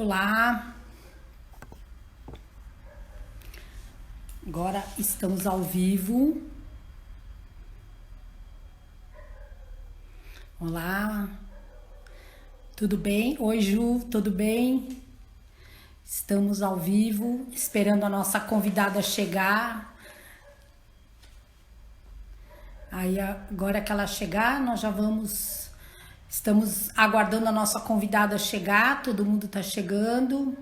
Olá, agora estamos ao vivo. Olá, tudo bem? Oi, Ju, tudo bem? Estamos ao vivo, esperando a nossa convidada chegar. Aí, agora que ela chegar, nós já vamos. Estamos aguardando a nossa convidada chegar, todo mundo está chegando.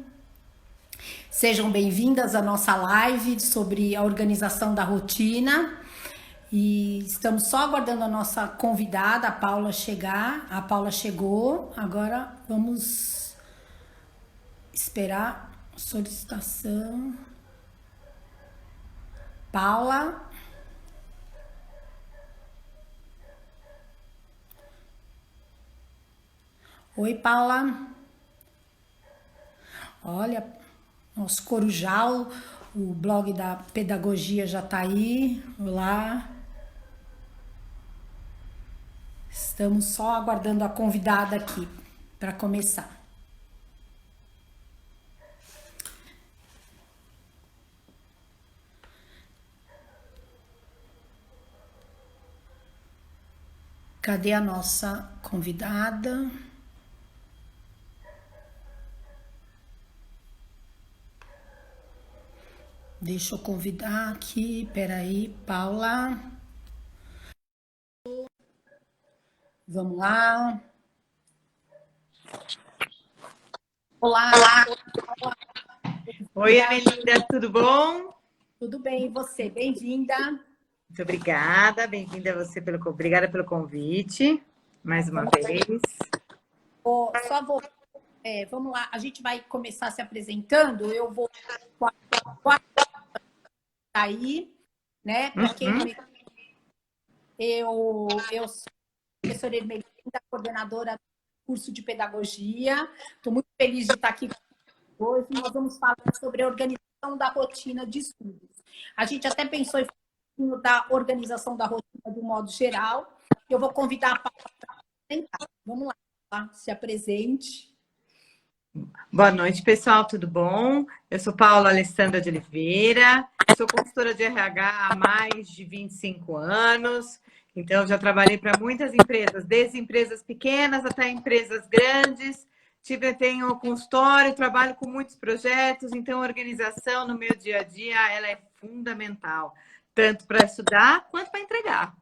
Sejam bem-vindas à nossa live sobre a organização da rotina. E estamos só aguardando a nossa convidada, a Paula, chegar. A Paula chegou, agora vamos esperar a solicitação. Paula. Oi, Paula. Olha, nosso Corujal, o blog da pedagogia já está aí. Olá. Estamos só aguardando a convidada aqui para começar. Cadê a nossa convidada? Deixa eu convidar aqui, peraí, Paula. Vamos lá. Olá. Olá. Oi, Amelinda, tudo bom? Tudo bem, e você? Bem-vinda. Muito obrigada, bem-vinda a você, obrigada pelo convite, mais uma vez. Vamos lá, a gente vai começar se apresentando, eu vou aí, né? Para quem não me... Eu sou a professora Ermelinda, coordenadora do curso de pedagogia. Estou muito feliz de estar aqui hoje. Nós vamos falar sobre a organização da rotina de estudos. A gente até pensou em falar da organização da rotina de um modo geral. Eu vou convidar a Paula para apresentar. Vamos lá, tá? Se apresente. Boa noite, pessoal, tudo bom? Eu sou Paula Alessandra de Oliveira, sou consultora de RH há mais de 25 anos, então já trabalhei para muitas empresas, desde empresas pequenas até empresas grandes. Tenho consultório, trabalho com muitos projetos, então a organização no meu dia a dia ela é fundamental, tanto para estudar quanto para entregar.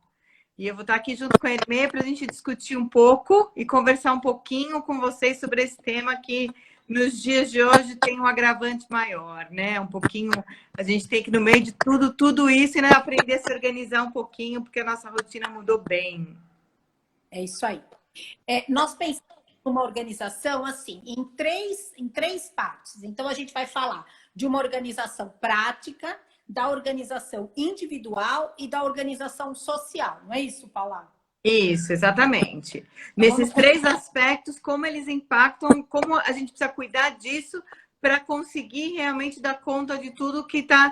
E eu vou estar aqui junto com a Hermê para a gente discutir um pouco e conversar um pouquinho com vocês sobre esse tema que nos dias de hoje tem um agravante maior, né? Um pouquinho, a gente tem que, no meio de tudo isso, né, aprender a se organizar um pouquinho, porque a nossa rotina mudou bem. É isso aí. Nós pensamos numa organização assim, em três partes. Então, a gente vai falar de uma organização prática, da organização individual e da organização social. Não é isso, Paula? Isso, exatamente. Então, Nesses três aspectos, como eles impactam, como a gente precisa cuidar disso para conseguir realmente dar conta de tudo que tá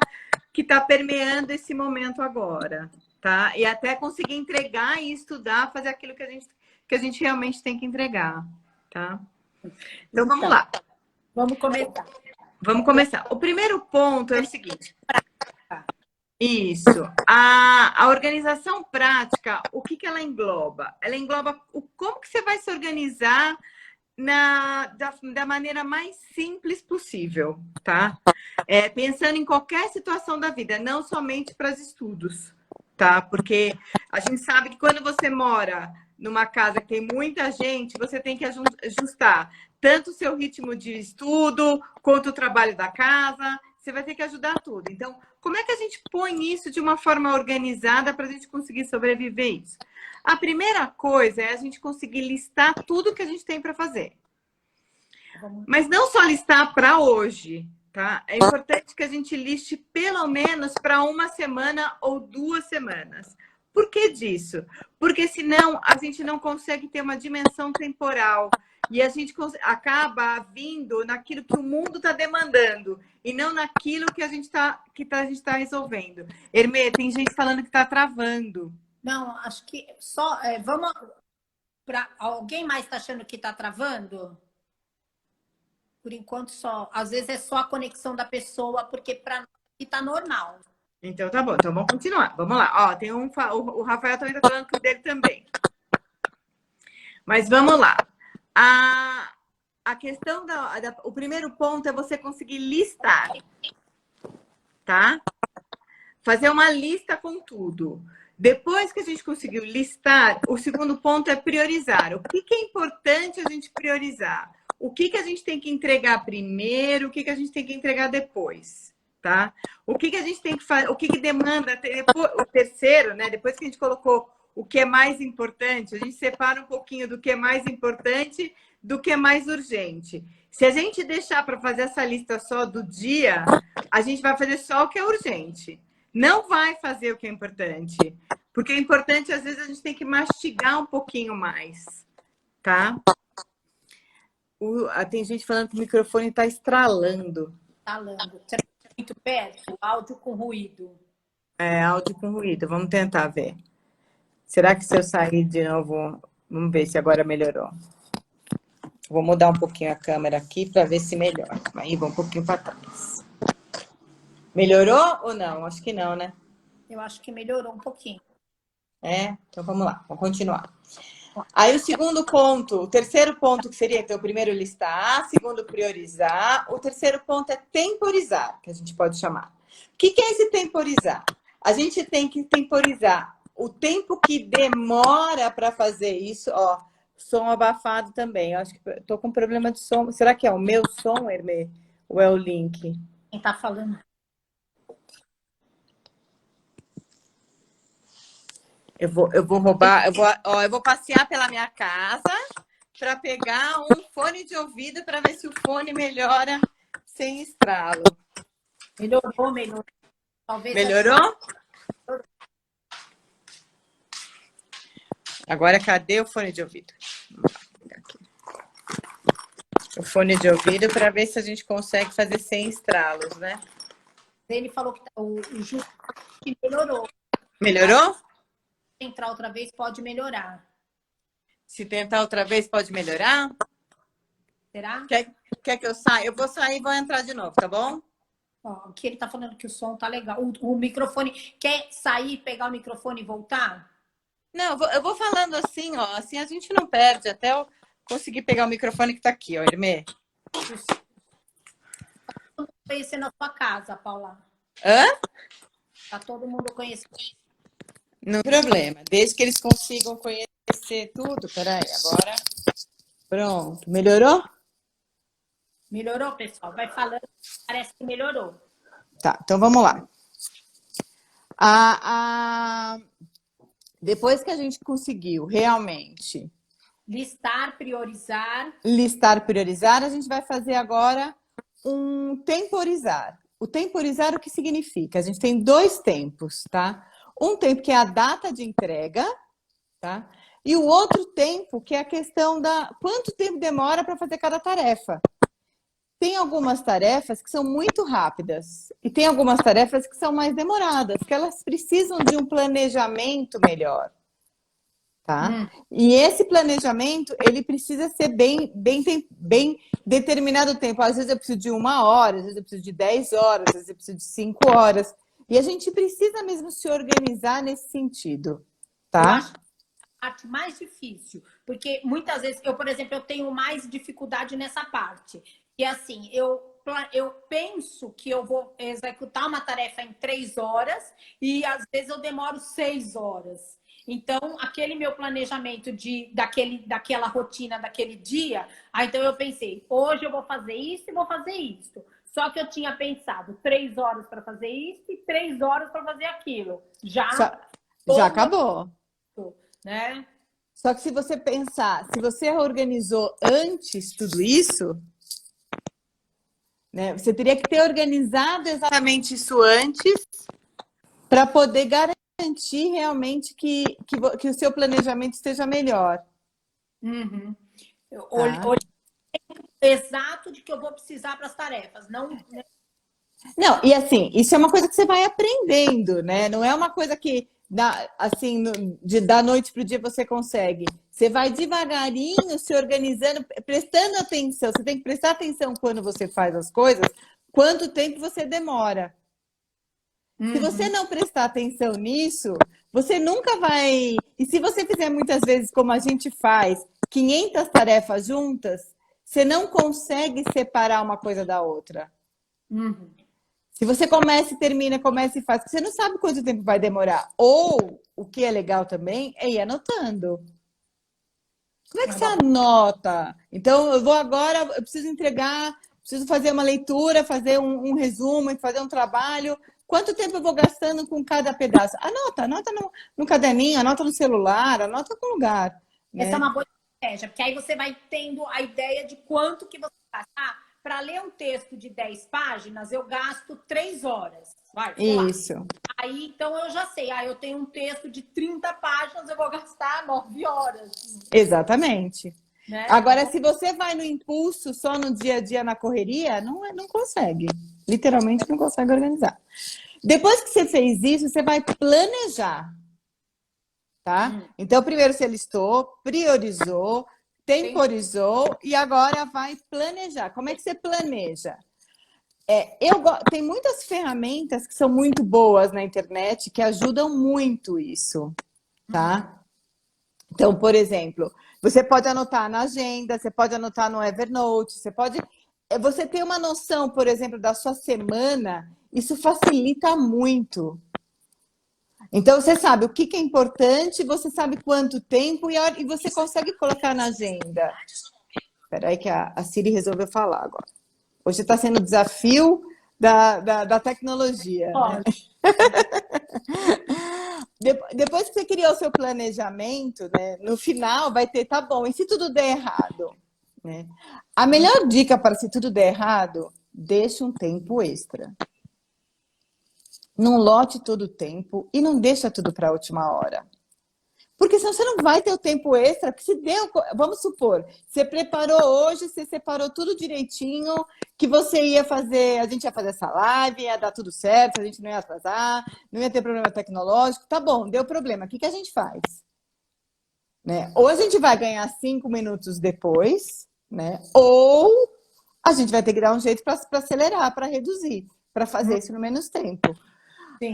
permeando esse momento agora, tá? E até conseguir entregar e estudar, fazer aquilo que a gente realmente tem que entregar, tá? Então, vamos lá. Vamos começar. Vamos começar. O primeiro ponto é o seguinte. Isso. A organização prática, o que ela engloba? Ela engloba como que você vai se organizar da maneira mais simples possível, tá? Pensando em qualquer situação da vida, não somente para os estudos, tá? Porque a gente sabe que quando você mora numa casa que tem muita gente, você tem que ajustar tanto o seu ritmo de estudo, quanto o trabalho da casa, você vai ter que ajudar tudo. Então, como é que a gente põe isso de uma forma organizada para a gente conseguir sobreviver isso? A primeira coisa é a gente conseguir listar tudo que a gente tem para fazer. Mas não só listar para hoje, tá? É importante que a gente liste pelo menos para uma semana ou 2 semanas. Por que disso? Porque senão a gente não consegue ter uma dimensão temporal e a gente acaba vindo naquilo que o mundo está demandando e não naquilo que a gente está resolvendo. Hermê, tem gente falando que está travando. Não, acho que só... vamos... Alguém mais está achando que está travando? Por enquanto só. Às vezes é só a conexão da pessoa, porque para nós aqui tá normal. Então tá bom, então vamos continuar. Vamos lá. Ó, tem o Rafael também tá falando que o dele também. Mas vamos lá. A questão o primeiro ponto é você conseguir listar, tá? Fazer uma lista com tudo. Depois que a gente conseguiu listar, o segundo ponto é priorizar. O que é importante a gente priorizar? O que a gente tem que entregar primeiro? O que a gente tem que entregar depois? Tá? O que a gente tem que fazer? O que demanda? O terceiro, né? Depois que a gente colocou o que é mais importante, a gente separa um pouquinho do que é mais importante do que é mais urgente. Se a gente deixar para fazer essa lista só do dia, a gente vai fazer só o que é urgente. Não vai fazer o que é importante. Porque é importante, às vezes, a gente tem que mastigar um pouquinho mais. Tá? Tem gente falando que o microfone está estralando. Estralando. Será que é muito perto? Áudio com ruído. É, áudio com ruído. Vamos tentar ver. Será que se eu sair de novo... Vamos ver se agora melhorou. Vou mudar um pouquinho a câmera aqui para ver se melhora. Aí, vou um pouquinho para trás. Melhorou ou não? Acho que não, né? Eu acho que melhorou um pouquinho. É? Então vamos lá, vamos continuar. Aí o segundo ponto, o terceiro ponto que seria, então, o primeiro listar, segundo priorizar, o terceiro ponto é temporizar, que a gente pode chamar. O que é esse temporizar? A gente tem que temporizar o tempo que demora para fazer isso, ó, som abafado também. Eu acho que tô com problema de som. Será que é o meu som, Hermê? Ou é o link? Quem tá falando? Eu vou roubar, eu vou passear pela minha casa para pegar um fone de ouvido para ver se o fone melhora sem estralo. Melhorou. Talvez Melhorou? Agora, cadê o fone de ouvido? O fone de ouvido para ver se a gente consegue fazer sem estralos, né? Ele falou que o Ju que melhorou. Melhorou? Entrar outra vez pode melhorar. Se tentar outra vez, pode melhorar? Será? Quer que eu saia? Eu vou sair e vou entrar de novo, tá bom? Ó, que ele tá falando que o som tá legal. O microfone... Quer sair, pegar o microfone e voltar? Não, eu vou falando assim, ó. Assim a gente não perde até eu conseguir pegar o microfone que tá aqui, ó, Hermê. Tá todo mundo conhecendo a sua casa, Paula. Hã? Tá todo mundo conhecendo. Não tem problema. Desde que eles consigam conhecer tudo. Peraí, agora. Pronto. Melhorou? Melhorou, pessoal? Vai falando. Parece que melhorou. Tá, então vamos lá. Depois que a gente conseguiu realmente Listar, priorizar. a gente vai fazer agora um temporizar. O temporizar, o que significa? A gente tem dois tempos, tá? Um tempo que é a data de entrega, tá? E o outro tempo que é a questão da quanto tempo demora para fazer cada tarefa. Tem algumas tarefas que são muito rápidas e tem algumas tarefas que são mais demoradas, que elas precisam de um planejamento melhor, tá? E esse planejamento, ele precisa ser bem determinado o tempo. Às vezes eu preciso de 1 hora, às vezes eu preciso de 10 horas, às vezes eu preciso de 5 horas. E a gente precisa mesmo se organizar nesse sentido, tá? Eu acho a parte mais difícil, porque muitas vezes, por exemplo, eu tenho mais dificuldade nessa parte. E assim, eu penso que eu vou executar uma tarefa em 3 horas e às vezes eu demoro 6 horas. Então, aquele meu planejamento daquela rotina, daquele dia, então eu pensei, hoje eu vou fazer isso e vou fazer isso. Só que eu tinha pensado 3 horas para fazer isso e 3 horas para fazer aquilo. Já acabou. Né? Só que se você pensar, se você organizou antes tudo isso, né, você teria que ter organizado exatamente isso antes para poder garantir realmente que o seu planejamento esteja melhor. Uhum. Tá? Exato de que eu vou precisar para as tarefas. Não, e assim, isso é uma coisa que você vai aprendendo, né? Não é uma coisa que assim, da noite para o dia você consegue. Você vai devagarinho se organizando, prestando atenção. Você tem que prestar atenção quando você faz as coisas, quanto tempo você demora. Se você não prestar atenção nisso, você nunca vai... E se você fizer muitas vezes como a gente faz, 500 tarefas juntas, você não consegue separar uma coisa da outra. Se você começa e termina, começa e faz, você não sabe quanto tempo vai demorar. Ou, o que é legal também, é ir anotando. Como é que você anota? Então, eu vou agora, eu preciso entregar, preciso fazer uma leitura, fazer um resumo, fazer um trabalho. Quanto tempo eu vou gastando com cada pedaço? Anota no caderninho, anota no celular, anota em algum lugar. Né? Essa é uma boa estratégia, porque aí você vai tendo a ideia de quanto que você gasta. Para ler um texto de 10 páginas, eu gasto 3 horas. Isso. Aí, então, eu já sei. Eu tenho um texto de 30 páginas, eu vou gastar 9 horas. Exatamente. Né? Agora, se você vai no impulso, só no dia a dia, na correria, não consegue. Literalmente não consegue organizar. Depois que você fez isso, você vai planejar. Tá? Então, primeiro você listou, priorizou, temporizou e agora vai planejar. Como é que você planeja? Tem muitas ferramentas que são muito boas na internet que ajudam muito isso, tá? Então, por exemplo, você pode anotar na agenda, você pode anotar no Evernote, você tem uma noção, por exemplo, da sua semana, isso facilita muito. Então, você sabe o que é importante, você sabe quanto tempo e você consegue colocar na agenda. Espera aí que a Siri resolveu falar agora. Hoje está sendo o desafio da tecnologia. Né? Depois que você criou o seu planejamento, né, no final vai ter, tá bom, e se tudo der errado? Né? A melhor dica para se tudo der errado, deixa um tempo extra. Não lote todo o tempo e não deixa tudo para a última hora. Porque senão você não vai ter o tempo extra. Que se deu, vamos supor, você preparou hoje, você separou tudo direitinho, que você ia fazer, a gente ia fazer essa live, ia dar tudo certo, a gente não ia atrasar, não ia ter problema tecnológico. Tá bom, deu problema. O que a gente faz? Né? Ou a gente vai ganhar 5 minutos depois, né? Ou a gente vai ter que dar um jeito para acelerar, para reduzir, para fazer isso no menos tempo.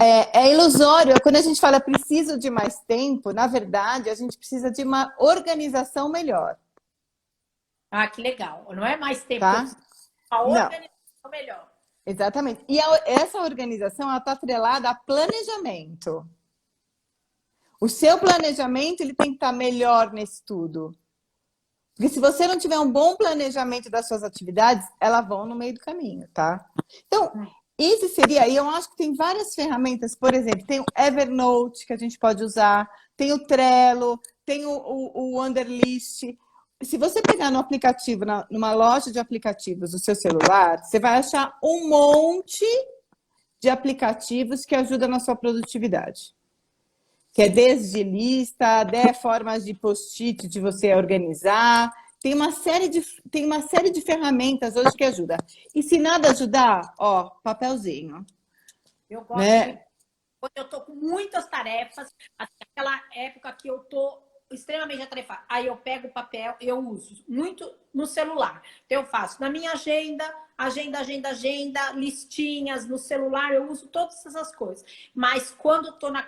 É ilusório. Quando a gente fala preciso de mais tempo, na verdade, a gente precisa de uma organização melhor. Que legal. Não é mais tempo, tá? A organização melhor. Exatamente. E essa organização está atrelada a planejamento. O seu planejamento ele tem que estar melhor nesse tudo. Porque se você não tiver um bom planejamento das suas atividades, elas vão no meio do caminho, tá? Então, esse seria, e eu acho que tem várias ferramentas, por exemplo, tem o Evernote que a gente pode usar, tem o Trello, tem o Wunderlist. Se você pegar no aplicativo, numa loja de aplicativos do seu celular, você vai achar um monte de aplicativos que ajudam na sua produtividade. Que é desde lista, até formas de post-it de você organizar. Tem uma série de ferramentas hoje que ajuda. E se nada ajudar, ó, papelzinho. Eu gosto de... Quando eu tô com muitas tarefas, aquela época que eu tô extremamente atarefada, aí eu pego o papel, eu uso muito no celular. Então eu faço na minha agenda, listinhas no celular, eu uso todas essas coisas. Mas quando eu tô na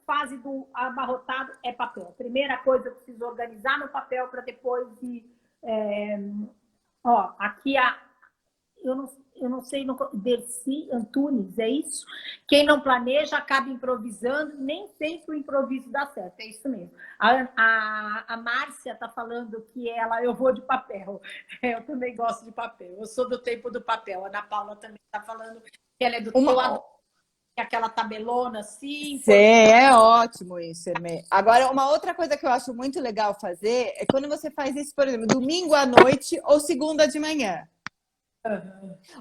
fase do abarrotado é papel. Primeira coisa, eu preciso organizar no papel para depois ir... aqui eu não sei, Dercy Antunes, é isso? Quem não planeja acaba improvisando, nem sempre o improviso dá certo, é isso mesmo. A Márcia está falando que eu vou de papel. Eu também gosto de papel, eu sou do tempo do papel. A Ana Paula também está falando que ela é do aquela tabelona assim. Sim, é ótimo isso, Hermê. Agora, uma outra coisa que eu acho muito legal fazer é quando você faz isso, por exemplo, domingo à noite ou segunda de manhã.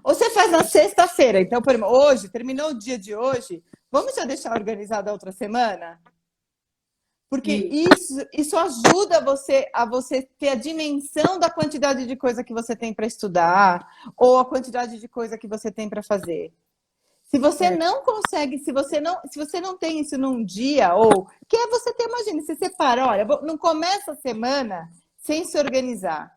Ou você faz na sexta-feira. Então, por exemplo, hoje, terminou o dia de hoje, vamos já deixar organizado a outra semana? Porque isso ajuda a você ter a dimensão da quantidade de coisa que você tem para estudar ou a quantidade de coisa que você tem para fazer. Se você não consegue, se você não tem isso num dia, ou que é você ter, imagina, você separa, olha, não começa a semana sem se organizar.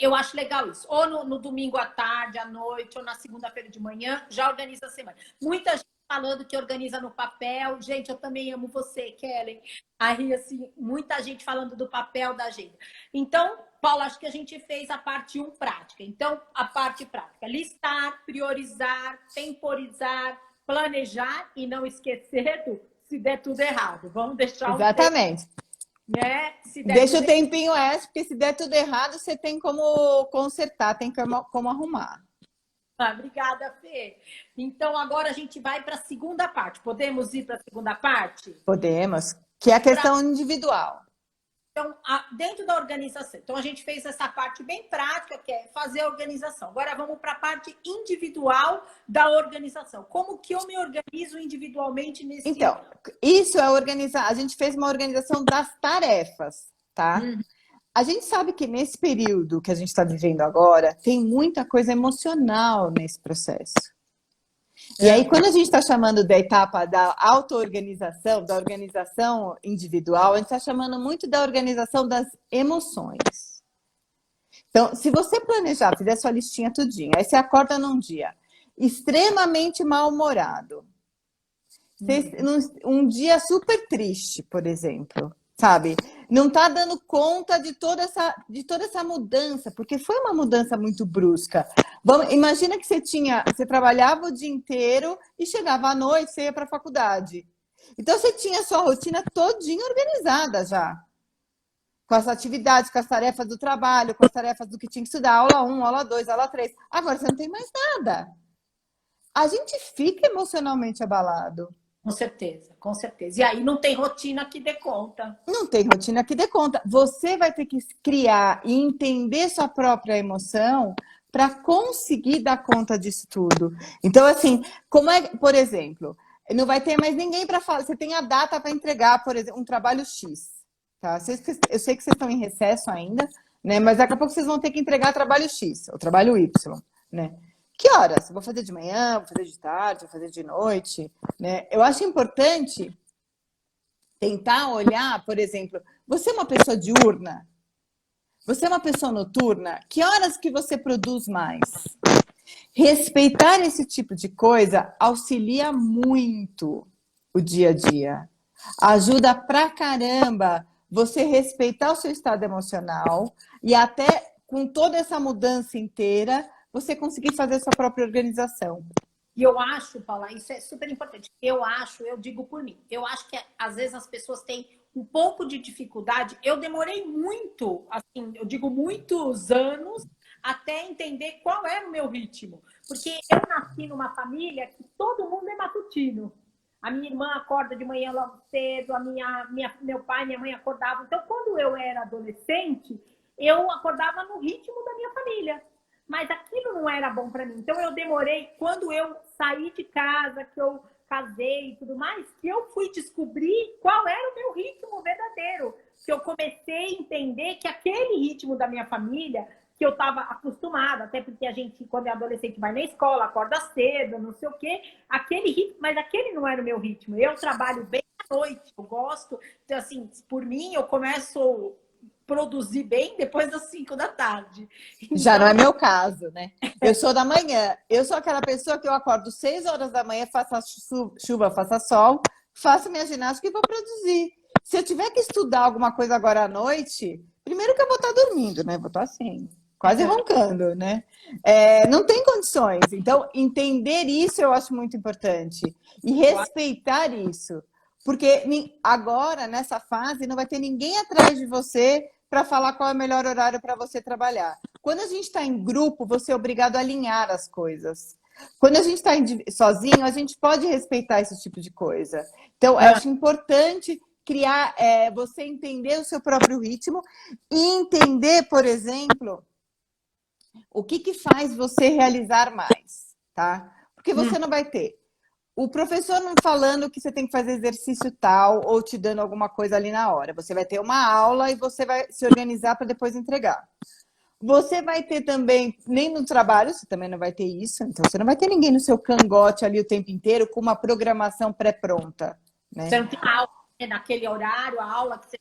Eu acho legal isso. Ou no domingo à tarde, à noite, ou na segunda-feira de manhã, já organiza a semana. Muita gente falando que organiza no papel. Gente, eu também amo você, Kellen. Aí, assim, muita gente falando do papel da agenda. Então, Paula, acho que a gente fez a parte 1 prática. Então, a parte prática: listar, priorizar, temporizar, planejar e não esquecer do se der tudo errado. Vamos deixar um tempo, Exatamente. né? Se der Deixa tudo o tempinho extra, porque se der tudo errado, você tem como consertar, tem como arrumar. Obrigada, Fê. Então, agora a gente vai para a segunda parte. Podemos ir para a segunda parte? Podemos, que é a questão individual. Então, dentro da organização. Então, a gente fez essa parte bem prática, que é fazer a organização. Agora, vamos para a parte individual da organização. Como que eu me organizo individualmente nesse... Então, isso é organizar. A gente fez uma organização das tarefas, tá? A gente sabe que nesse período que a gente está vivendo agora, tem muita coisa emocional nesse processo. E aí, quando a gente está chamando da etapa da auto-organização, da organização individual, a gente está chamando muito da organização das emoções. Então, se você planejar, fizer sua listinha tudinho, aí você acorda num dia extremamente mal-humorado, um dia super triste, por exemplo, sabe? Não está dando conta de toda essa mudança, porque foi uma mudança muito brusca. Imagina que você trabalhava o dia inteiro e chegava à noite, você ia para a faculdade. Então você tinha a sua rotina todinha organizada já. Com as atividades, com as tarefas do trabalho, com as tarefas do que tinha que estudar, aula 1, aula 2, aula 3. Agora você não tem mais nada. A gente fica emocionalmente abalado. Com certeza, com certeza. E aí não tem rotina que dê conta. Não tem rotina que dê conta. Você vai ter que criar e entender sua própria emoção para conseguir dar conta disso tudo. Então, assim, como é, por exemplo, não vai ter mais ninguém para falar. Você tem a data para entregar, por exemplo, um trabalho X. Tá? Eu sei que vocês estão em recesso ainda, né? Mas daqui a pouco vocês vão ter que entregar trabalho X, ou trabalho Y, né? Que horas? Vou fazer de manhã, vou fazer de tarde, vou fazer de noite, né? Eu acho importante tentar olhar, por exemplo, você é uma pessoa diurna? Você é uma pessoa noturna? Que horas que você produz mais? Respeitar esse tipo de coisa auxilia muito o dia a dia. Ajuda pra caramba você respeitar o seu estado emocional e até com toda essa mudança inteira, você conseguir fazer a sua própria organização. E eu acho, Paula, isso é super importante. Eu digo por mim, eu acho que às vezes as pessoas têm um pouco de dificuldade. Eu demorei muito, assim, eu digo muitos anos, até entender qual era o meu ritmo. Porque eu nasci numa família que todo mundo é matutino. A minha irmã acorda de manhã logo cedo, meu pai e minha mãe acordavam. Então, quando eu era adolescente, eu acordava no ritmo da minha família. Mas aquilo não era bom para mim. Então, eu demorei, quando eu saí de casa, que eu casei e tudo mais, que eu fui descobrir qual era o meu ritmo verdadeiro. Que eu comecei a entender que aquele ritmo da minha família, que eu estava acostumada, até porque a gente, quando é adolescente, vai na escola, acorda cedo, não sei o quê, aquele ritmo, mas aquele não era o meu ritmo. Eu trabalho bem à noite, eu gosto. Então, assim, por mim, eu começo produzir bem depois das 5 da tarde. Então... Já não é meu caso, né? Eu sou da manhã. Eu sou aquela pessoa que eu acordo 6 horas da manhã, faça chuva, faça sol, faço minha ginástica e vou produzir. Se eu tiver que estudar alguma coisa agora à noite, primeiro que eu vou estar dormindo, né? Vou estar assim, quase roncando, né? Não tem condições. Então, entender isso eu acho muito importante. E respeitar isso. Porque agora, nessa fase, não vai ter ninguém atrás de você para falar qual é o melhor horário para você trabalhar. Quando a gente está em grupo, você é obrigado a alinhar as coisas. Quando a gente está sozinho, a gente pode respeitar esse tipo de coisa. Então, eu acho importante criar, você entender o seu próprio ritmo e entender, por exemplo, o que faz você realizar mais, tá? Porque você não vai ter o professor não falando que você tem que fazer exercício tal ou te dando alguma coisa ali na hora. Você vai ter uma aula e você vai se organizar para depois entregar. Você vai ter também, nem no trabalho, você também não vai ter isso. Então, você não vai ter ninguém no seu cangote ali o tempo inteiro com uma programação pré-pronta, né? Você não tem aula, né, naquele horário, a aula que você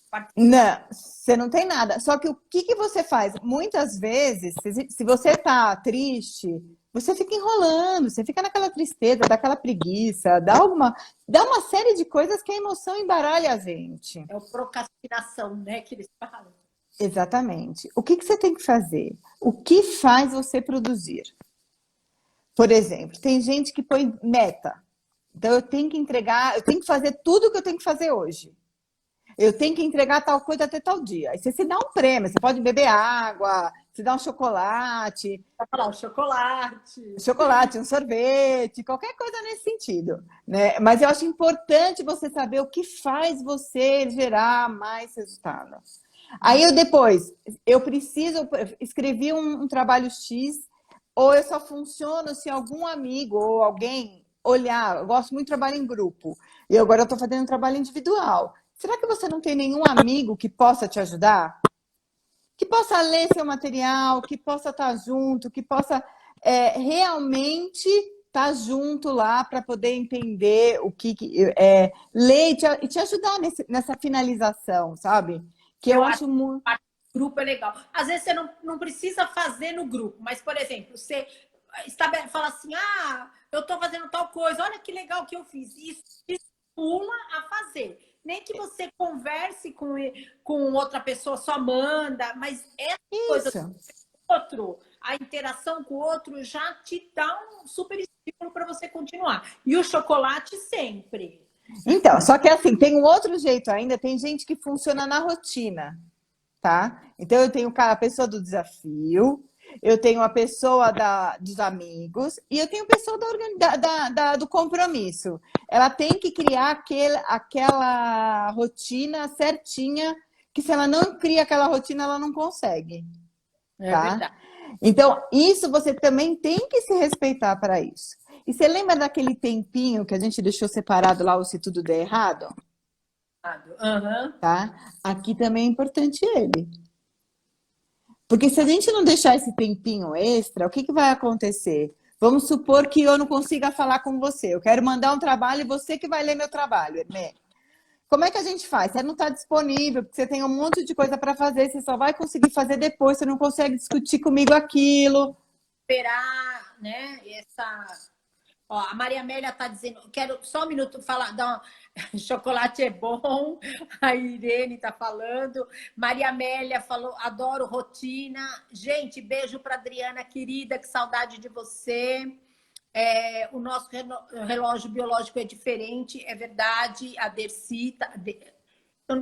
participa. Não, você não tem nada. Só que o que que você faz? Muitas vezes, se você tá triste, você fica enrolando, você fica naquela tristeza, daquela preguiça, dá uma série de coisas que a emoção embaralha a gente. É o procrastinação, né, que eles falam. Exatamente. O que que você tem que fazer? O que faz você produzir? Por exemplo, tem gente que põe meta. Então, eu tenho que entregar, eu tenho que fazer tudo o que eu tenho que fazer hoje. Eu tenho que entregar tal coisa até tal dia. Aí você se dá um prêmio, você pode beber água, se dá um chocolate, Vai falar o chocolate. um sorvete, qualquer coisa nesse sentido, né? Mas eu acho importante você saber o que faz você gerar mais resultado. Aí eu preciso, escrevi um trabalho X, ou eu só funciono se algum amigo ou alguém olhar. Eu gosto muito de trabalho em grupo, e agora eu estou fazendo um trabalho individual. Será que você não tem nenhum amigo que possa te ajudar? Que possa ler seu material, que possa estar junto, que possa realmente estar junto lá para poder entender o que ler e te ajudar nessa finalização, sabe? Que eu Eu acho acho muito. que o grupo é legal. Às vezes você não precisa fazer no grupo, mas, por exemplo, você fala assim, eu estou fazendo tal coisa, olha que legal que eu fiz. Isso estimula a fazer. Nem que você converse com outra pessoa, só manda, mas essa coisa Isso. do outro, a interação com o outro já te dá um super estímulo para você continuar. E o chocolate sempre. Então, só que assim, tem um outro jeito ainda, tem gente que funciona na rotina, tá? Então, eu tenho a pessoa do desafio, eu tenho a pessoa dos amigos e eu tenho a pessoa do compromisso. Ela tem que criar aquela rotina certinha, que se ela não cria aquela rotina, ela não consegue, É tá? verdade. Então, isso você também tem que se respeitar para isso. E você lembra daquele tempinho que a gente deixou separado lá, o se tudo der errado? Uhum. Tá? Aqui também é importante ele. Porque se a gente não deixar esse tempinho extra, o que que vai acontecer? Vamos supor que eu não consiga falar com você. Eu quero mandar um trabalho e você que vai ler meu trabalho, Hermê. Como é que a gente faz? Você não está disponível, porque você tem um monte de coisa para fazer, você só vai conseguir fazer depois, você não consegue discutir comigo aquilo. Esperar, né? Ó, a Maria Amélia tá dizendo, quero só um minuto falar, chocolate é bom. A Irene tá falando. Maria Amélia falou, adoro rotina. Gente, beijo para Adriana querida, que saudade de você. O nosso relógio biológico é diferente, é verdade. A Dercy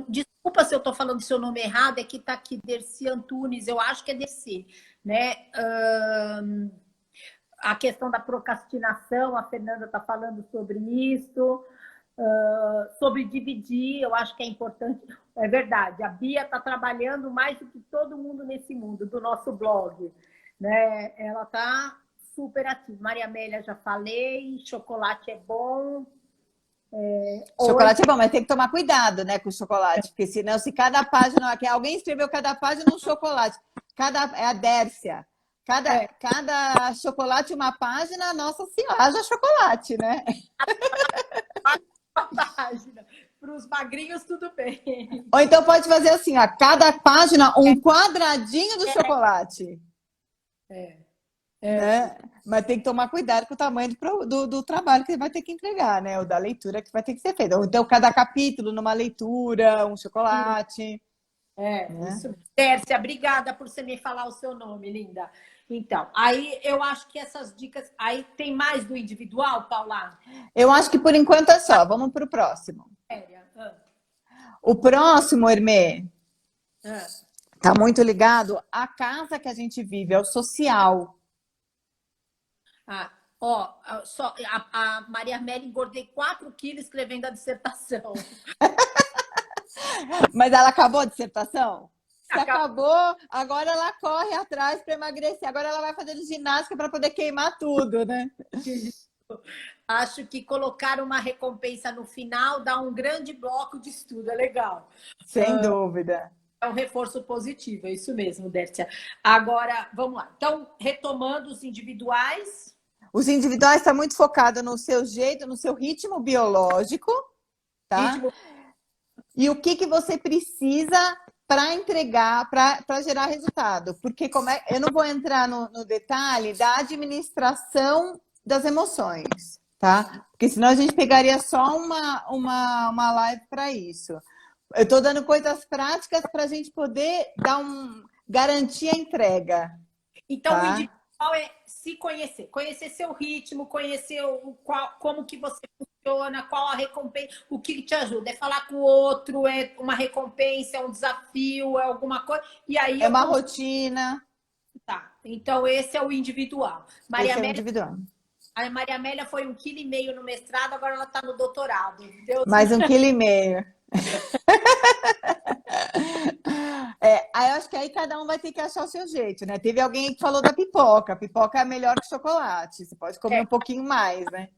desculpa se eu estou falando seu nome errado, é que está aqui Dercy Antunes, eu acho que é Dercy, né? A questão da procrastinação, a Fernanda está falando sobre isso, sobre dividir, eu acho que é importante. É verdade, a Bia está trabalhando mais do que todo mundo nesse mundo, do nosso blog, né? Ela está super ativa. Maria Amélia, já falei, chocolate é bom. Chocolate é bom, mas tem que tomar cuidado, né, com o chocolate, porque senão, se cada página, alguém escreveu cada página um chocolate, é a Dércia, cada chocolate uma página, nossa senhora, haja chocolate, né? Página. Para os magrinhos, tudo bem. Ou então pode fazer assim, ó, cada página um quadradinho do chocolate. Né? Mas tem que tomar cuidado com o tamanho do trabalho que você vai ter que entregar, né? Ou da leitura que vai ter que ser feita. Ou então, cada capítulo numa leitura, um chocolate. Né? Isso. Tércia, obrigada por você me falar o seu nome, linda. Então, aí eu acho que essas dicas. Aí tem mais do individual, Paula? Eu acho que por enquanto é só. Vamos para o próximo. O próximo, Hermê, tá muito ligado à casa que a gente vive, ao social. A Maria Amélia engordei 4 quilos escrevendo a dissertação. Mas ela acabou a dissertação? Se acabou, agora ela corre atrás para emagrecer. Agora ela vai fazer ginástica para poder queimar tudo, né? Acho que colocar uma recompensa no final dá um grande bloco de estudo, é legal. Sem dúvida. É um reforço positivo, é isso mesmo, Dércia. Agora, vamos lá. Então, retomando os individuais. Os individuais estão muito focados no seu jeito, no seu ritmo biológico, tá? Ritmo. E o que você precisa para entregar, para gerar resultado. Porque eu não vou entrar no detalhe da administração das emoções, tá? Porque senão a gente pegaria só uma live para isso. Eu estou dando coisas práticas para a gente poder garantir a entrega. Então, tá? o individual é se conhecer. Conhecer seu ritmo, conhecer como que você funciona, qual a recompensa, o que te ajuda. É falar com o outro, é uma recompensa, é um desafio, é alguma coisa. E aí É uma rotina. Tá. Então, esse é o individual. Maria Esse é o Amélia, individual. a Maria Amélia foi 1,5 kg no mestrado, agora ela está no doutorado. Deus Mais 1,5 kg. Aí eu acho que aí cada um vai ter que achar o seu jeito, né? Teve alguém que falou da pipoca. A pipoca é melhor que chocolate. Você pode comer um pouquinho mais, né?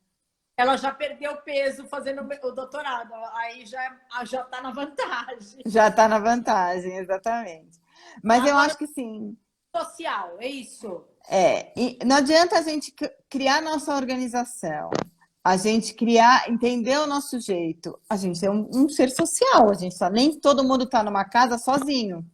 Ela já perdeu peso fazendo o doutorado. Aí já está na vantagem. Já está na vantagem, exatamente. Mas agora, eu acho que sim. Social, é isso. E não adianta a gente criar nossa organização. A gente entender o nosso jeito. A gente é um ser social. A gente nem todo mundo está numa casa sozinho.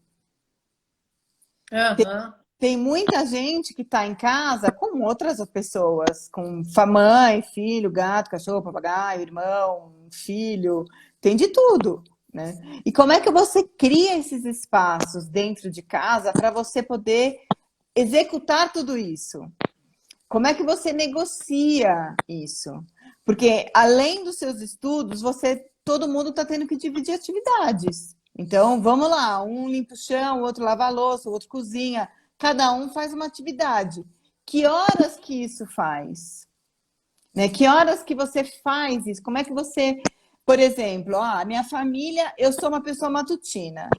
Uhum. Tem muita gente que está em casa com outras pessoas, com mãe, filho, gato, cachorro, papagaio, irmão, filho, tem de tudo, né? E como é que você cria esses espaços dentro de casa para você poder executar tudo isso? Como é que você negocia isso? Porque além dos seus estudos, todo mundo está tendo que dividir atividades. Então, vamos lá, um limpa o chão, o outro lava a louça, o outro cozinha. Cada um faz uma atividade. Que horas que isso faz? Né? Que horas que você faz isso? Como é que você... Por exemplo, a minha família, eu sou uma pessoa matutina,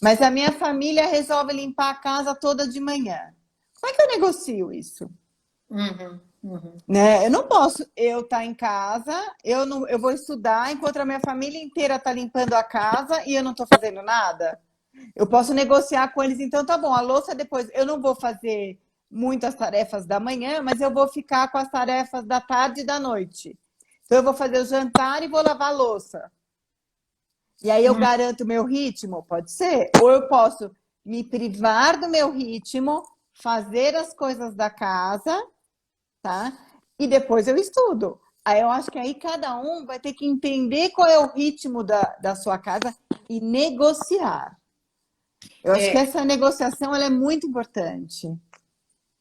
mas a minha família resolve limpar a casa toda de manhã. Como é que eu negocio isso? Né? Eu não posso estar em casa, eu vou estudar enquanto a minha família inteira está limpando a casa e eu não estou fazendo nada. Eu posso negociar com eles, então tá bom, a louça depois, eu não vou fazer muitas tarefas da manhã, mas eu vou ficar com as tarefas da tarde e da noite. Então eu vou fazer o jantar e vou lavar a louça. E aí eu garanto o meu ritmo? Pode ser. Ou eu posso me privar do meu ritmo, fazer as coisas da casa, tá? E depois eu estudo. Aí eu acho que aí cada um vai ter que entender qual é o ritmo da sua casa e negociar. Eu acho que essa negociação ela é muito importante.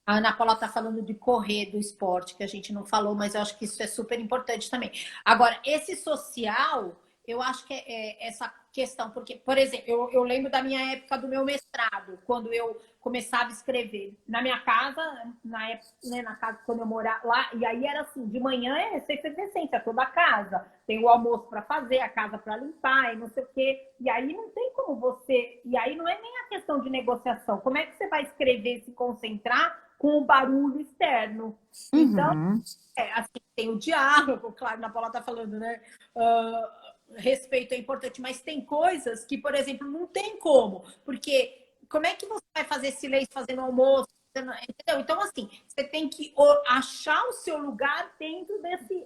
A Ana Paula está falando de correr, do esporte, que a gente não falou, mas eu acho que isso é super importante também. Agora, esse social, eu acho que é essa questão, porque, por exemplo, eu lembro da minha época do meu mestrado, quando eu começava a escrever. Na minha casa, na época, né, na casa quando eu morava lá, e aí era assim, de manhã é essência toda a casa. Tem o almoço para fazer, a casa para limpar e não sei o quê. E aí não tem como você... E aí não é nem a questão de negociação. Como é que você vai escrever e se concentrar com o barulho externo? Então, assim, tem o diálogo, claro, na Paula tá falando, né? Respeito é importante, mas tem coisas que, por exemplo, não tem porque como é que você vai fazer silêncio fazendo almoço? Entendeu? Então, assim, você tem que achar o seu lugar dentro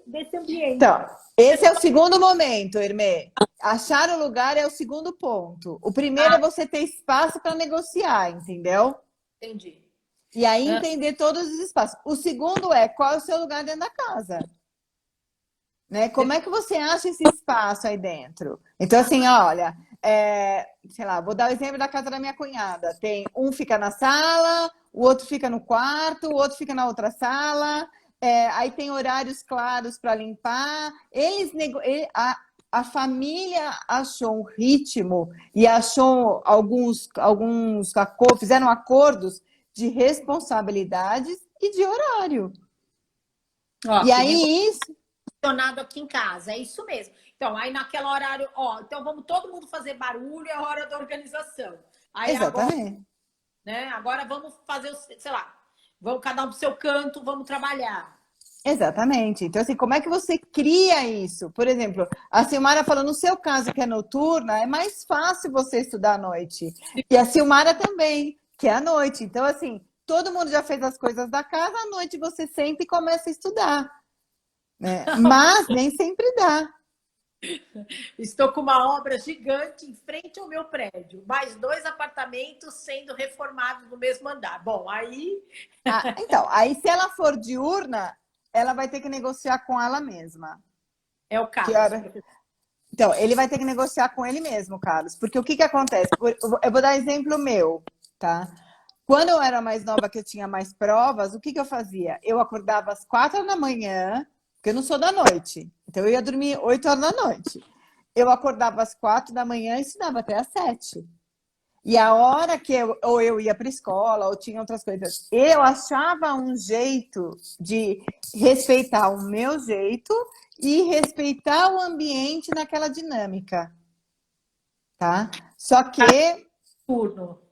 desse ambiente. Então, esse é o segundo momento, Hermê. Achar o lugar é o segundo ponto. O primeiro é você ter espaço para negociar, entendeu? Entendi. E aí entender todos os espaços. O segundo é qual é o seu lugar dentro da casa. Né? Como é que você acha esse espaço aí dentro? Então, assim, olha, sei lá, vou dar o exemplo da casa da minha cunhada. Tem um fica na sala, o outro fica no quarto, o outro fica na outra sala. Aí tem horários claros para limpar. A família achou um ritmo e achou fizeram acordos de responsabilidades e de horário. E aí isso... aqui em casa, é isso mesmo. Então, aí naquele horário, então vamos todo mundo fazer barulho, é a hora da organização. Aí exatamente. Agora vamos fazer, sei lá, vamos cada um pro seu canto, vamos trabalhar. Exatamente. Então, assim, como é que você cria isso? Por exemplo, a Silmara falou, no seu caso, que é noturna, é mais fácil você estudar à noite. E a Silmara também, que é à noite. Então, assim, todo mundo já fez as coisas da casa, à noite você senta e começa a estudar, né? Mas nem sempre dá. Estou com uma obra gigante em frente ao meu prédio, mais 2 apartamentos sendo reformados no mesmo andar. Bom, aí Então, aí se ela for diurna, ela vai ter que negociar com ela mesma. é o Que caso. hora... Então, ele vai ter que negociar com ele mesmo, Carlos. Porque o que acontece? Eu vou dar exemplo meu, tá? Quando eu era mais nova, que eu tinha mais provas, o que eu fazia? Eu acordava às 4 da manhã, porque eu não sou da noite. Então, eu ia dormir 8 horas da noite. Eu acordava às 4 da manhã e estudava até às 7. E a hora que ou eu ia para a escola, ou tinha outras coisas, eu achava um jeito de respeitar o meu jeito e respeitar o ambiente naquela dinâmica, tá? Só que Turno.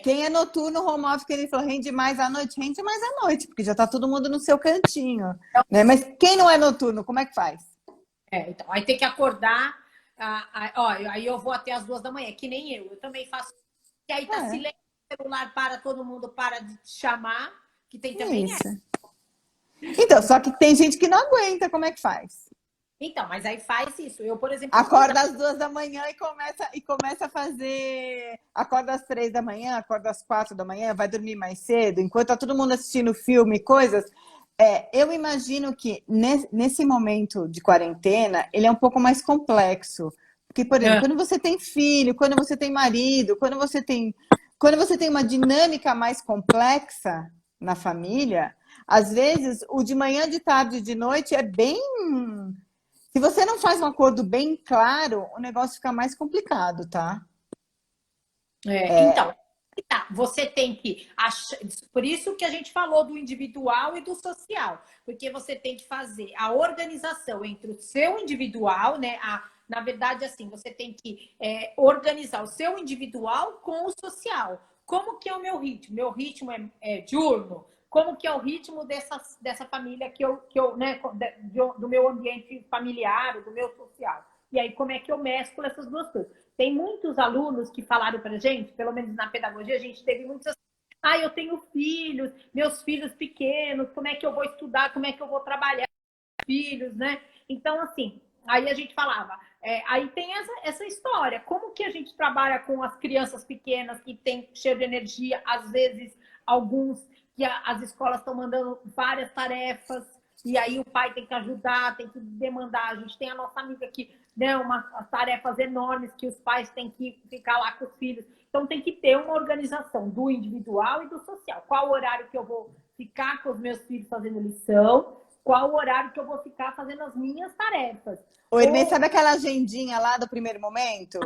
quem é noturno, home office, que ele falou, rende mais à noite, rende mais à noite, porque já tá todo mundo no seu cantinho, né? Mas quem não é noturno, como é que faz? Então, aí tem que acordar. Ó, aí eu vou até as 2 da manhã, que nem eu. Eu também faço. E aí tá silêncio, o celular para, todo mundo para de te chamar, que tem também Isso. Então, só que tem gente que não aguenta, como é que faz? Então, mas aí faz isso. Eu, por exemplo, Acorda às 2 da manhã e começa a fazer. Acorda às 3 da manhã, acorda às 4 da manhã, vai dormir mais cedo, enquanto tá todo mundo assistindo filme e coisas. Eu imagino que nesse momento de quarentena, ele é um pouco mais complexo. Porque, por exemplo, quando você tem filho, quando você tem marido, quando você tem uma dinâmica mais complexa na família, às vezes o de manhã, de tarde e de noite é bem. Se você não faz um acordo bem claro, o negócio fica mais complicado, tá? Então, tá, você tem que achar. Por isso que a gente falou do individual e do social, porque você tem que fazer a organização entre o seu individual, né? Na verdade, assim, você tem que organizar o seu individual com o social. Como que é o meu ritmo? Meu ritmo é diurno? Como que é o ritmo dessa família né, do meu ambiente familiar, do meu social? E aí, como é que eu mesclo essas duas coisas? Tem muitos alunos que falaram para a gente, pelo menos na pedagogia, a gente teve muitas. Eu tenho filhos, meus filhos pequenos, como é que eu vou estudar, como é que eu vou trabalhar com filhos, né? Então, assim, aí a gente falava, aí tem essa história, como que a gente trabalha com as crianças pequenas que têm cheio de energia, às vezes alguns que as escolas estão mandando várias tarefas, e aí o pai tem que ajudar, tem que demandar. A gente tem a nossa amiga aqui, né, umas tarefas enormes que os pais têm que ficar lá com os filhos. Então tem que ter uma organização do individual e do social. Qual o horário que eu vou ficar com os meus filhos fazendo lição? Qual o horário que eu vou ficar fazendo as minhas tarefas? Ô, Irmê, sabe aquela agendinha lá do primeiro momento?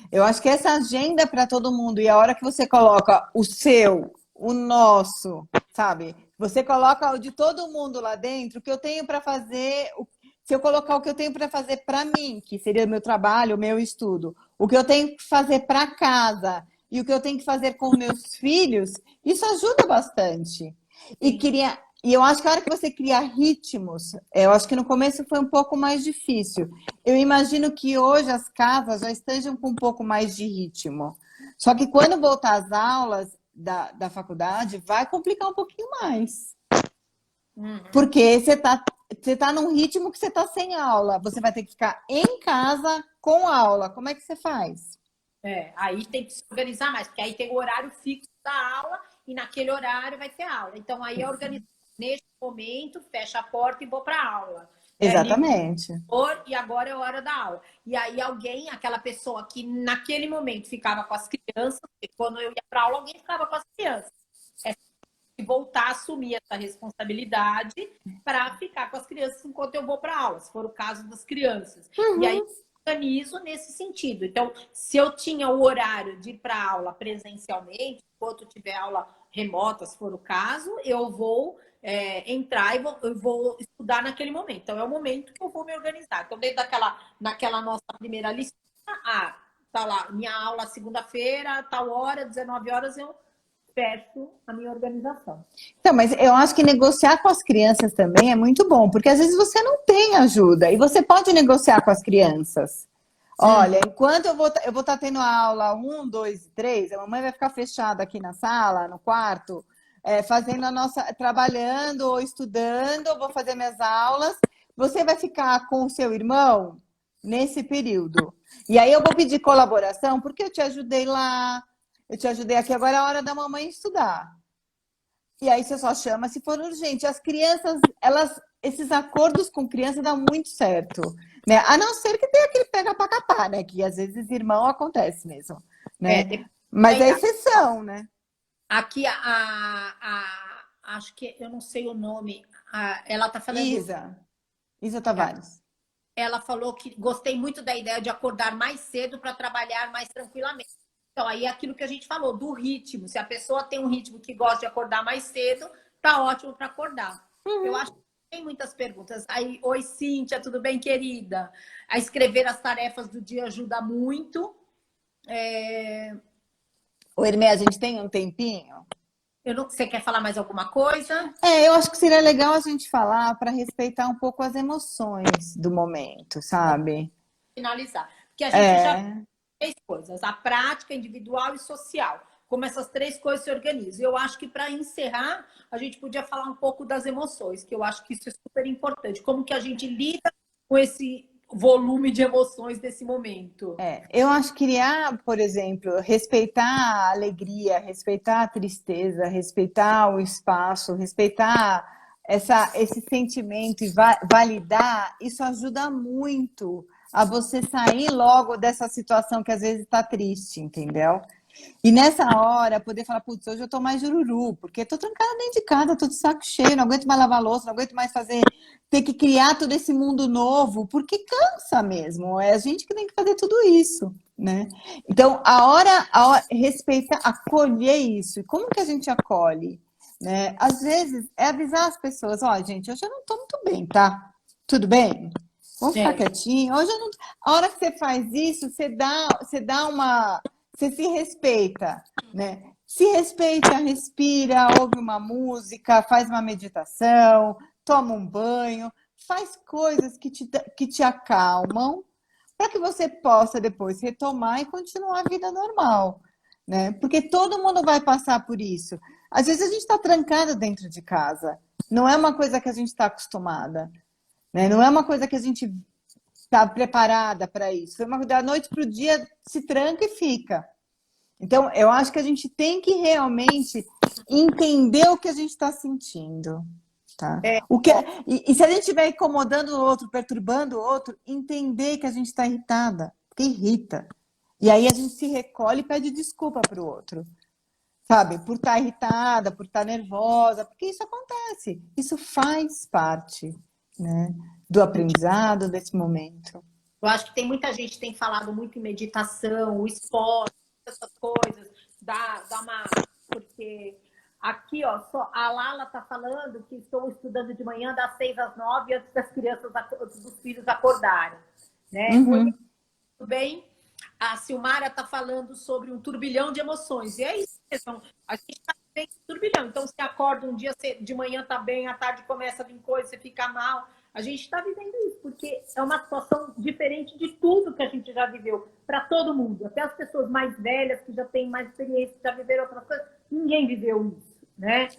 Eu acho que essa agenda para todo mundo, e a hora que você coloca o seu, o nosso, sabe? Você coloca o de todo mundo lá dentro, o que eu tenho para fazer, se eu colocar o que eu tenho para fazer para mim, que seria o meu trabalho, o meu estudo, o que eu tenho que fazer para casa e o que eu tenho que fazer com meus filhos, isso ajuda bastante. E eu acho que a hora que você cria ritmos, eu acho que no começo foi um pouco mais difícil. Eu imagino que hoje as casas já estejam com um pouco mais de ritmo. Só que quando voltar às aulas da faculdade, vai complicar um pouquinho mais. Porque você tá num ritmo que você tá sem aula. Você vai ter que ficar em casa com aula. Como é que você faz? Aí tem que se organizar mais, porque aí tem o horário fixo da aula e naquele horário vai ter aula. Então aí é organizar neste momento, fecha a porta e vou para a aula. Exatamente. E agora é a hora da aula. E aí alguém, aquela pessoa que naquele momento ficava com as crianças, porque quando eu ia para aula, alguém ficava com as crianças. Voltar a assumir essa responsabilidade para ficar com as crianças enquanto eu vou para aula, se for o caso das crianças. E aí organizo nesse sentido. Então, se eu tinha o horário de ir para aula presencialmente, enquanto tiver aula remota, se for o caso, eu vou entrar e eu vou estudar naquele momento. Então, é o momento que eu vou me organizar. Então, dentro naquela nossa primeira lista, tá lá, minha aula segunda-feira, tal hora, 19 horas, eu fecho a minha organização. Então, mas eu acho que negociar com as crianças também é muito bom, porque às vezes você não tem ajuda e você pode negociar com as crianças. Olha, enquanto eu vou estar tendo a aula 1, 2 e 3, a mamãe vai ficar fechada aqui na sala, no quarto, fazendo trabalhando ou estudando, eu vou fazer minhas aulas. Você vai ficar com o seu irmão nesse período. E aí eu vou pedir colaboração, porque eu te ajudei lá, eu te ajudei aqui, agora é a hora da mamãe estudar. E aí você só chama se for urgente. As crianças, esses acordos com criança dão muito certo, né? A não ser que tenha aquele pega pra capar, né? Que às vezes irmão acontece mesmo, né? Mas é exceção, né? Aqui acho que eu não sei o nome. Ela tá falando. Isa Tavares. Ela falou que gostei muito da ideia de acordar mais cedo para trabalhar mais tranquilamente. Então, aí é aquilo que a gente falou, do ritmo. Se a pessoa tem um ritmo que gosta de acordar mais cedo, tá ótimo para acordar. Eu acho que tem muitas perguntas. Aí, oi, Cíntia, tudo bem, querida? A escrever as tarefas do dia ajuda muito. O Hermé, a gente tem um tempinho? Você quer falar mais alguma coisa? Eu acho que seria legal a gente falar para respeitar um pouco as emoções do momento, sabe? Finalizar. Porque a gente já... 3 coisas, a prática individual e social, como essas 3 coisas se organizam. Eu acho que para encerrar, a gente podia falar um pouco das emoções, que eu acho que isso é super importante, como que a gente lida com esse volume de emoções desse momento. Eu acho que criar, por exemplo, respeitar a alegria, respeitar a tristeza, respeitar o espaço, respeitar esse sentimento e validar, isso ajuda muito a você sair logo dessa situação que às vezes está triste, entendeu? E nessa hora, poder falar, putz, hoje eu tô mais jururu, porque tô trancada dentro de casa, tô de saco cheio, não aguento mais lavar louça, não aguento mais ter que criar todo esse mundo novo, porque cansa mesmo, é a gente que tem que fazer tudo isso, né? Então, a hora respeitar, acolher isso, e como que a gente acolhe? Né? Às vezes, é avisar as pessoas, gente, hoje eu não tô muito bem, tá? Tudo bem? Vamos ficar quietinho. Hoje eu não... A hora que você faz isso, você se respeita, né? Se respeita, respira, ouve uma música, faz uma meditação, toma um banho, faz coisas que te acalmam para que você possa depois retomar e continuar a vida normal, né? Porque todo mundo vai passar por isso. Às vezes a gente está trancado dentro de casa. Não é uma coisa que a gente está acostumada. Né? Não é uma coisa que a gente está preparada para isso. Foi da noite para o dia, se tranca e fica. Então, eu acho que a gente tem que realmente entender o que a gente está sentindo. Tá? E se a gente estiver incomodando o outro, perturbando o outro, entender que a gente está irritada, porque irrita. E aí a gente se recolhe e pede desculpa para o outro. Sabe? Por estar irritada, por estar nervosa, porque isso acontece. Isso faz parte, né, do aprendizado desse momento. Eu acho que tem muita gente que tem falado muito em meditação, o esporte, essas coisas, porque aqui, a Lala está falando que estou estudando de manhã das 6 às 9 antes das crianças, dos filhos acordarem, né? Muito bem. A Silmara está falando sobre um turbilhão de emoções, e é isso mesmo. A gente está vivendo um turbilhão. Então, você acorda um dia, de manhã está bem, à tarde começa a vir coisa, você fica mal. A gente está vivendo isso, porque é uma situação diferente de tudo que a gente já viveu, para todo mundo. Até as pessoas mais velhas, que já têm mais experiência, que já viveram outras coisas, ninguém viveu isso, né?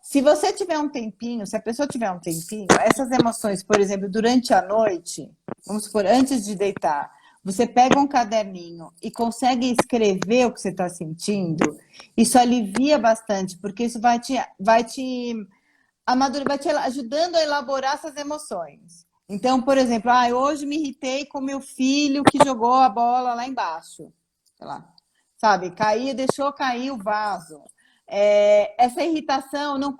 Se você tiver um tempinho, se a pessoa tiver um tempinho, essas emoções, por exemplo, durante a noite, vamos supor, antes de deitar, você pega um caderninho e consegue escrever o que você está sentindo, isso alivia bastante, porque isso vai te ajudando a elaborar essas emoções. Então, por exemplo, hoje me irritei com meu filho que jogou a bola lá embaixo. Sei lá, sabe? Deixou cair o vaso. Essa irritação, não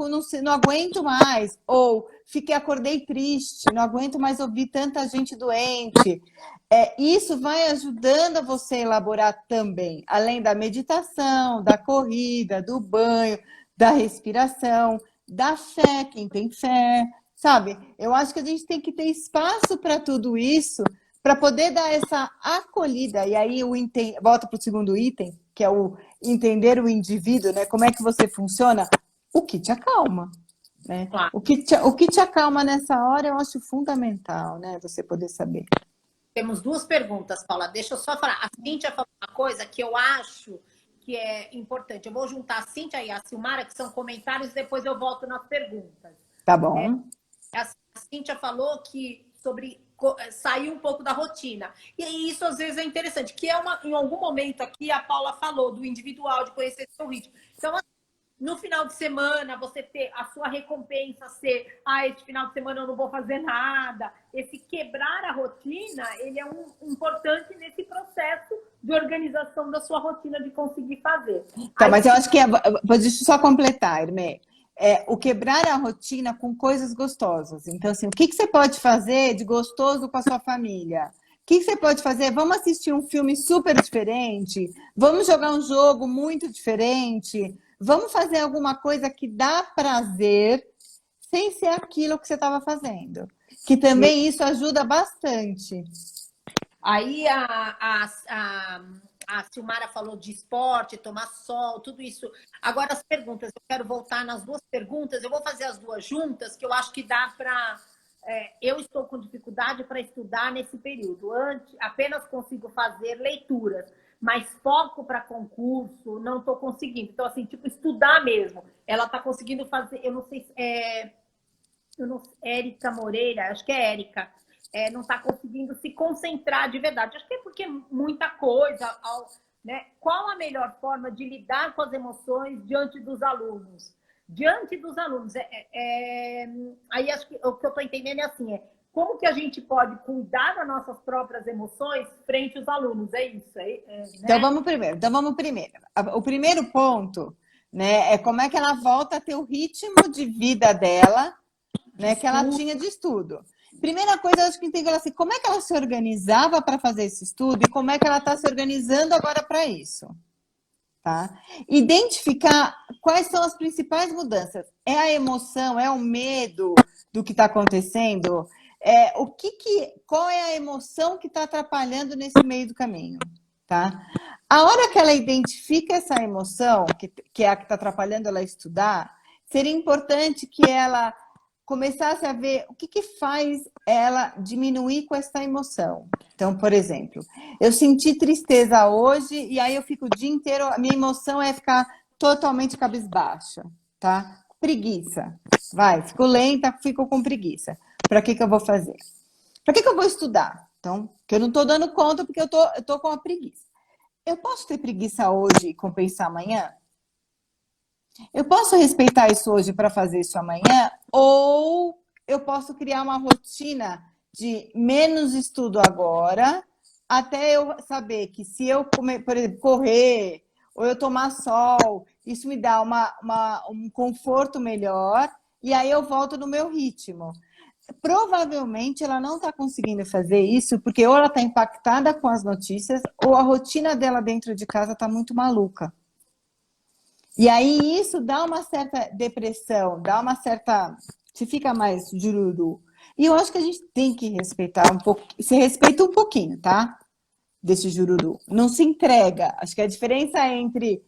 aguento mais. Ou acordei triste, não aguento mais ouvir tanta gente doente. Isso vai ajudando a você elaborar também, além da meditação, da corrida, do banho, da respiração, da fé, quem tem fé, sabe? Eu acho que a gente tem que ter espaço para tudo isso, para poder dar essa acolhida. E aí volta para o segundo item, que é o entender o indivíduo, né? Como é que você funciona, o que te acalma, né? Claro. O que te acalma nessa hora eu acho fundamental, né? Você poder saber. Temos duas perguntas, Paula. Deixa eu só falar. A Cíntia falou uma coisa que eu acho que é importante. Eu vou juntar a Cíntia e a Silmara, que são comentários, e depois eu volto nas perguntas. Tá bom. A Cíntia falou que sobre sair um pouco da rotina. E isso às vezes é interessante, que em algum momento aqui a Paula falou do individual, de conhecer seu ritmo. Então, no final de semana, você ter a sua recompensa ser, esse final de semana eu não vou fazer nada. Esse quebrar a rotina, ele é importante nesse processo de organização da sua rotina, de conseguir fazer. Tá, mas eu acho que deixa eu só completar, Irmê. O quebrar a rotina com coisas gostosas. Então, assim, o que você pode fazer de gostoso com a sua família? O que você pode fazer? Vamos assistir um filme super diferente? Vamos jogar um jogo muito diferente? Vamos fazer alguma coisa que dá prazer sem ser aquilo que você estava fazendo. Que também isso ajuda bastante. Aí a Silmara falou de esporte, tomar sol, tudo isso. Agora as perguntas, eu quero voltar nas duas perguntas. Eu vou fazer as duas juntas, que eu acho que dá para... eu estou com dificuldade para estudar nesse período. Apenas consigo fazer leituras, mas foco para concurso, não estou conseguindo. Então, assim, tipo, estudar mesmo. Ela está conseguindo fazer, eu não sei se Érica Moreira, acho que é Érica, não está conseguindo se concentrar de verdade. Acho que é porque muita coisa, né? Qual a melhor forma de lidar com as emoções diante dos alunos? Diante dos alunos. Aí acho que o que eu estou entendendo é assim, como que a gente pode cuidar das nossas próprias emoções frente aos alunos? É isso. Né? Então vamos primeiro. O primeiro ponto, né, é como é que ela volta a ter o ritmo de vida dela, né, que ela tinha de estudo. Primeira coisa, eu acho que tem que falar assim, como é que ela se organizava para fazer esse estudo e como é que ela está se organizando agora para isso. Tá? Identificar quais são as principais mudanças. É a emoção, é o medo do que está acontecendo? Qual é a emoção que está atrapalhando nesse meio do caminho? Tá? A hora que ela identifica essa emoção, que é a que está atrapalhando ela estudar, seria importante que ela começasse a ver o que faz ela diminuir com essa emoção. Então, por exemplo, eu senti tristeza hoje e aí eu fico o dia inteiro, a minha emoção é ficar totalmente cabisbaixa, tá? Preguiça. Fico lenta, fico com preguiça. Para que eu vou fazer? Para que eu vou estudar? Então, que eu não estou dando conta porque eu tô com a preguiça. Eu posso ter preguiça hoje e compensar amanhã? Eu posso respeitar isso hoje para fazer isso amanhã? Ou eu posso criar uma rotina de menos estudo agora, até eu saber que se eu, por exemplo, correr ou eu tomar sol, isso me dá um conforto melhor e aí eu volto no meu ritmo. Provavelmente ela não está conseguindo fazer isso porque ou ela está impactada com as notícias ou a rotina dela dentro de casa está muito maluca. E aí isso dá uma certa depressão, dá uma certa... Se fica mais jururu. E eu acho que a gente tem que respeitar um pouco, se respeita um pouquinho, tá? Desse jururu. Não se entrega. Acho que a diferença entre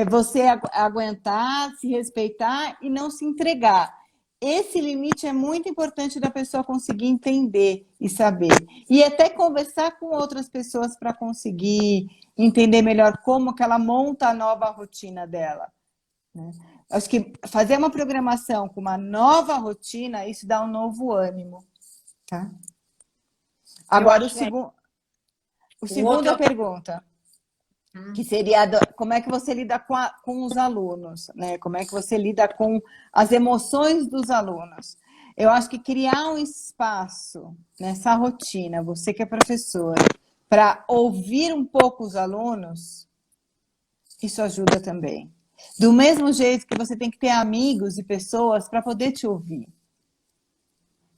você aguentar, se respeitar e não se entregar. Esse limite é muito importante da pessoa conseguir entender e saber. E até conversar com outras pessoas para conseguir entender melhor como que ela monta a nova rotina dela. Né? Acho que fazer uma programação com uma nova rotina, isso dá um novo ânimo. Tá? Agora, o segunda pergunta, que seria como é que você lida com os alunos, né? Como é que você lida com as emoções dos alunos. Eu acho que criar um espaço nessa rotina, você que é professora, para ouvir um pouco os alunos, isso ajuda também. Do mesmo jeito que você tem que ter amigos e pessoas para poder te ouvir.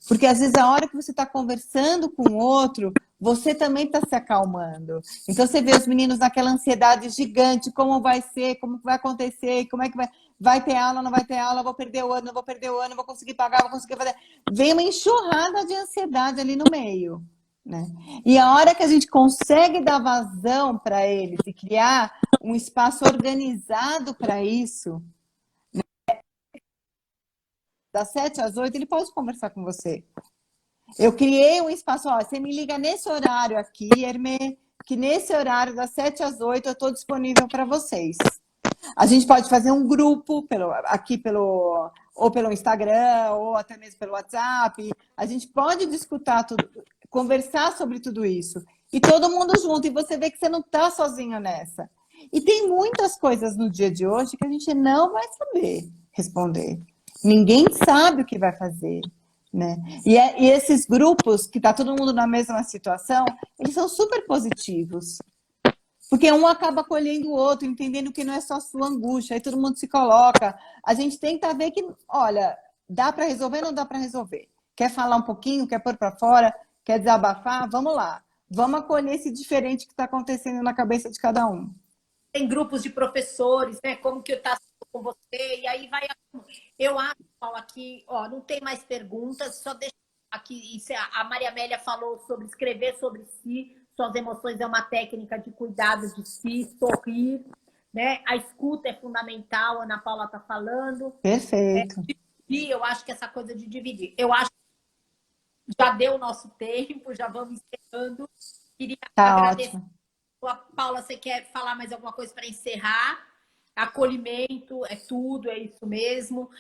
Porque às vezes a hora que você está conversando com o outro, você também está se acalmando. Então você vê os meninos naquela ansiedade gigante, como vai ser, como vai acontecer, como é que vai ter aula, não vai ter aula, vou perder o ano, não vou perder o ano, vou conseguir pagar, vou conseguir fazer. Vem uma enxurrada de ansiedade ali no meio. né? E a hora que a gente consegue dar vazão para eles e criar um espaço organizado para isso, das 7 às 8, ele pode conversar com você. Eu criei um espaço, ó, você me liga nesse horário aqui, Hermê, que nesse horário, das 7 às 8, eu estou disponível para vocês. A gente pode fazer um grupo ou pelo Instagram, ou até mesmo pelo WhatsApp. A gente pode conversar sobre tudo isso. E todo mundo junto. E você vê que você não está sozinho nessa. E tem muitas coisas no dia de hoje que a gente não vai saber responder. Ninguém sabe o que vai fazer, né? E esses grupos, que está todo mundo na mesma situação, eles são super positivos. Porque um acaba acolhendo o outro, entendendo que não é só sua angústia, aí todo mundo se coloca. A gente tenta ver que, olha, dá para resolver ou não dá para resolver? Quer falar um pouquinho, quer pôr para fora, quer desabafar? Vamos lá. Vamos acolher esse diferente que está acontecendo na cabeça de cada um. Tem grupos de professores, né? Como que eu tá com você? E aí vai. Eu acho, Paulo, aqui, ó, não tem mais perguntas, só deixa aqui. A Maria Amélia falou sobre escrever sobre si. Suas emoções é uma técnica de cuidado de si, sorrir, né? A escuta é fundamental, a Ana Paula está falando. Perfeito. E eu acho que essa coisa de dividir. Eu acho que já deu o nosso tempo, já vamos encerrando. Queria agradecer. Ótimo. Paula, você quer falar mais alguma coisa para encerrar? Acolhimento é tudo, é isso mesmo.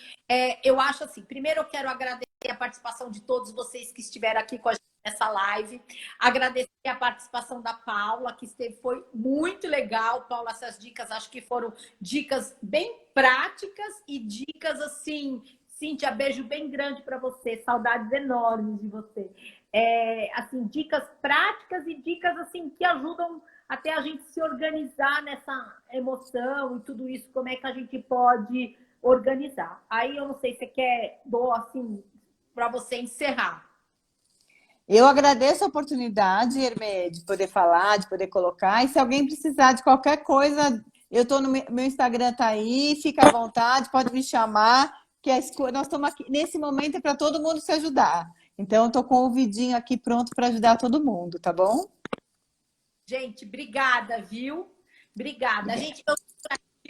Eu acho assim, primeiro eu quero agradecer a participação de todos vocês que estiveram aqui com a gente nessa live. Agradecer a participação da Paula, que foi muito legal. Paula, essas dicas acho que foram dicas bem práticas e dicas assim, Cíntia, beijo bem grande para você, saudades enormes de você. Assim, dicas práticas e dicas assim que ajudam até a gente se organizar nessa emoção e tudo isso, como é que a gente pode organizar. Aí eu não sei se você quer, assim, para você encerrar. Eu agradeço a oportunidade, Hermê, de poder falar, de poder colocar. E se alguém precisar de qualquer coisa, eu estou no meu Instagram, tá aí, fica à vontade, pode me chamar, que nós estamos aqui. Nesse momento é para todo mundo se ajudar. Então, eu estou com o vidinho aqui pronto para ajudar todo mundo, tá bom? Gente, obrigada, viu? Obrigada. Gente,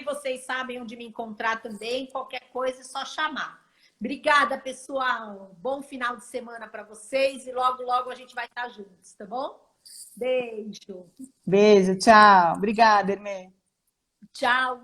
vocês sabem onde me encontrar também. Qualquer coisa é só chamar. Obrigada, pessoal. Bom final de semana para vocês e logo, logo a gente vai estar juntos, tá bom? Beijo. Beijo, tchau. Obrigada, Hermê. Tchau.